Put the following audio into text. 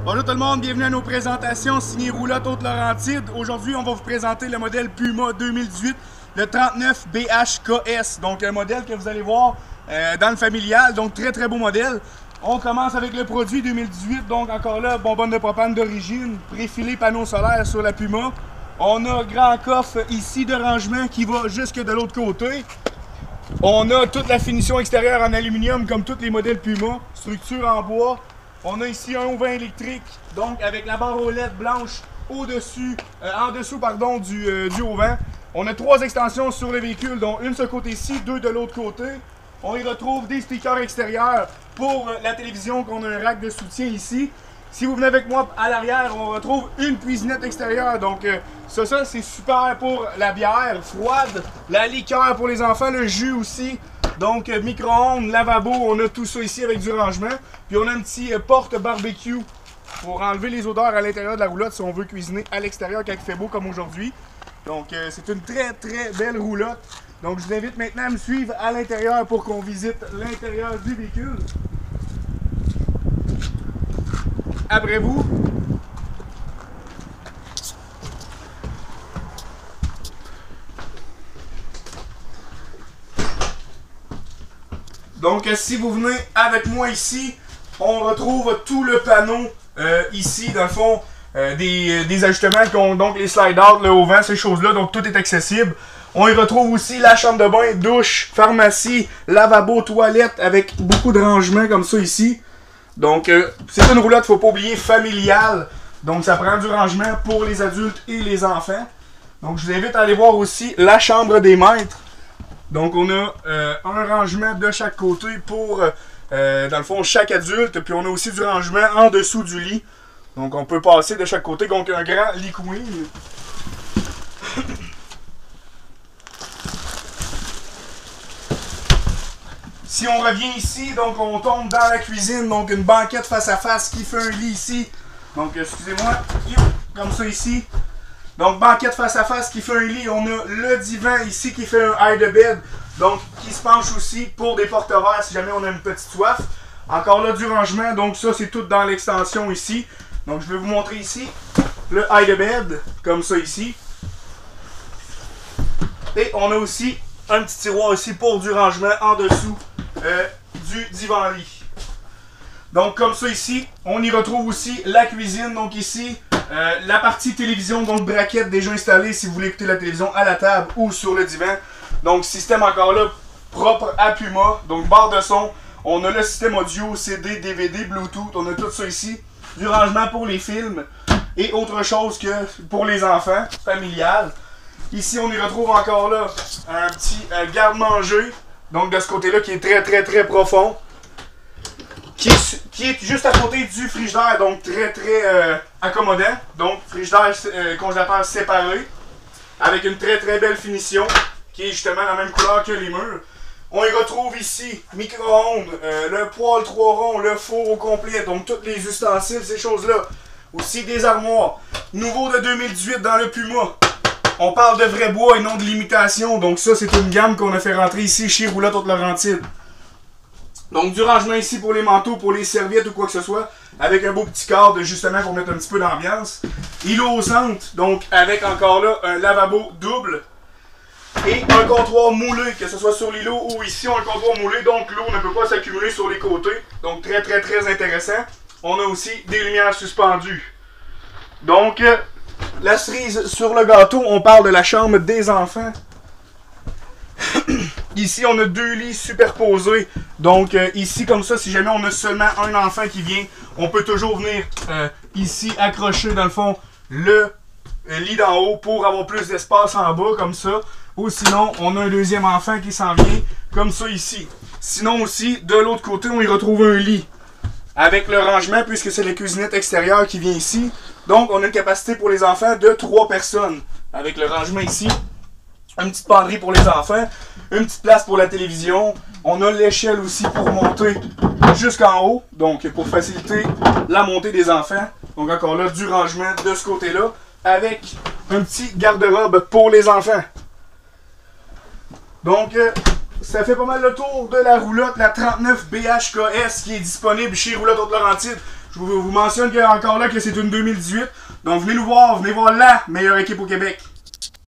Bonjour tout le monde, bienvenue à nos présentations signées Roulotte Haute-Laurentide. Aujourd'hui, on va vous présenter le modèle Puma 2018, le 39 BHKS. Donc un modèle que vous allez voir dans le familial, donc très beau modèle. On commence avec le produit 2018, donc encore là, bonbonne de propane d'origine, préfilé panneau solaire sur la Puma. On a grand coffre ici de rangement qui va jusque de l'autre côté. On a toute la finition extérieure en aluminium comme tous les modèles Puma, structure en bois. On a ici un haut-vent électrique, donc avec la barre aux LED blanche au-dessus, en dessous pardon, du haut-vent. On a 3 extensions sur le véhicule, dont une de ce côté-ci, 2 de l'autre côté. On y retrouve des speakers extérieurs pour la télévision, qu'on a un rack de soutien ici. Si vous venez avec moi à l'arrière, on retrouve une cuisinette extérieure. Donc ça c'est super pour la bière froide, la liqueur pour les enfants, le jus aussi. Donc micro-ondes, lavabo, on a tout ça ici avec du rangement. Puis on a un petit porte barbecue pour enlever les odeurs à l'intérieur de la roulotte si on veut cuisiner à l'extérieur quand il fait beau comme aujourd'hui. Donc c'est une très belle roulotte. Donc je vous invite maintenant à me suivre à l'intérieur pour qu'on visite l'intérieur du véhicule. Après vous. Donc si vous venez avec moi ici, on retrouve tout le panneau ici, dans le fond, des ajustements qui ont donc les slide-out, le haut-vent, ces choses-là, donc tout est accessible. On y retrouve aussi la chambre de bain, douche, pharmacie, lavabo, toilette, avec beaucoup de rangements comme ça ici. Donc c'est une roulotte, faut pas oublier, familiale. Donc ça prend du rangement pour les adultes et les enfants. Donc je vous invite à aller voir aussi la chambre des maîtres. Donc on a un rangement de chaque côté pour, dans le fond, chaque adulte. Puis on a aussi du rangement en dessous du lit. Donc on peut passer de chaque côté. Donc un grand lit queen. Si on revient ici, donc on tombe dans la cuisine. Donc une banquette face à face qui fait un lit ici. Donc excusez-moi, comme ça ici. Donc banquette face à face qui fait un lit. On a le divan ici qui fait un hide bed. Donc qui se penche aussi pour des porte-verres si jamais on a une petite soif. Encore là du rangement. Donc ça c'est tout dans l'extension ici. Donc je vais vous montrer ici le hide bed comme ça ici. Et on a aussi un petit tiroir ici pour du rangement en dessous du divan-lit. Donc comme ça ici, on y retrouve aussi la cuisine. Donc ici, la partie télévision, donc braquette déjà installée si vous voulez écouter la télévision à la table ou sur le divan. Donc système encore là propre à Puma. Donc barre de son. On a le système audio, CD, DVD, Bluetooth. On a tout ça ici. Du rangement pour les films et autre chose que pour les enfants, familial. Ici on y retrouve encore là un petit garde-manger. Donc de ce côté-là qui est très profond. Qui est juste à côté du frigidaire, donc très accommodant. Donc frigidaire, congélateur séparé, avec une très belle finition, qui est justement la même couleur que les murs. On y retrouve ici micro-ondes, le poêle 3 ronds, le four au complet, donc tous les ustensiles, ces choses-là. Aussi des armoires. Nouveau de 2018 dans le Puma. On parle de vrai bois et non de l'imitation, donc ça c'est une gamme qu'on a fait rentrer ici chez Roulotte Haute-Laurentide. Donc du rangement ici pour les manteaux, pour les serviettes ou quoi que ce soit, avec un beau petit cadre justement pour mettre un petit peu d'ambiance. Îlot au centre, donc avec encore là un lavabo double et un comptoir moulé, que ce soit sur l'îlot ou ici on a un comptoir moulé, donc l'eau ne peut pas s'accumuler sur les côtés. Donc très intéressant. On a aussi des lumières suspendues. Donc la cerise sur le gâteau, on parle de la chambre des enfants. Ici, on a 2 lits superposés. Donc, ici, comme ça, si jamais on a seulement un enfant qui vient, on peut toujours venir ici accrocher, dans le fond, le lit d'en haut pour avoir plus d'espace en bas, comme ça. Ou sinon, on a un deuxième enfant qui s'en vient, comme ça ici. Sinon aussi, de l'autre côté, on y retrouve un lit avec le rangement, puisque c'est la cuisinette extérieure qui vient ici. Donc, on a une capacité pour les enfants de 3 personnes. Avec le rangement ici. Une petite penderie pour les enfants, une petite place pour la télévision. On a l'échelle aussi pour monter jusqu'en haut, donc pour faciliter la montée des enfants. Donc encore là, du rangement de ce côté-là, avec un petit garde-robe pour les enfants. Donc, ça fait pas mal le tour de la roulotte, la 39 BHKS qui est disponible chez Roulotte Haute-Laurentide. Je vous mentionne encore là que c'est une 2018. Donc venez nous voir, venez voir la meilleure équipe au Québec.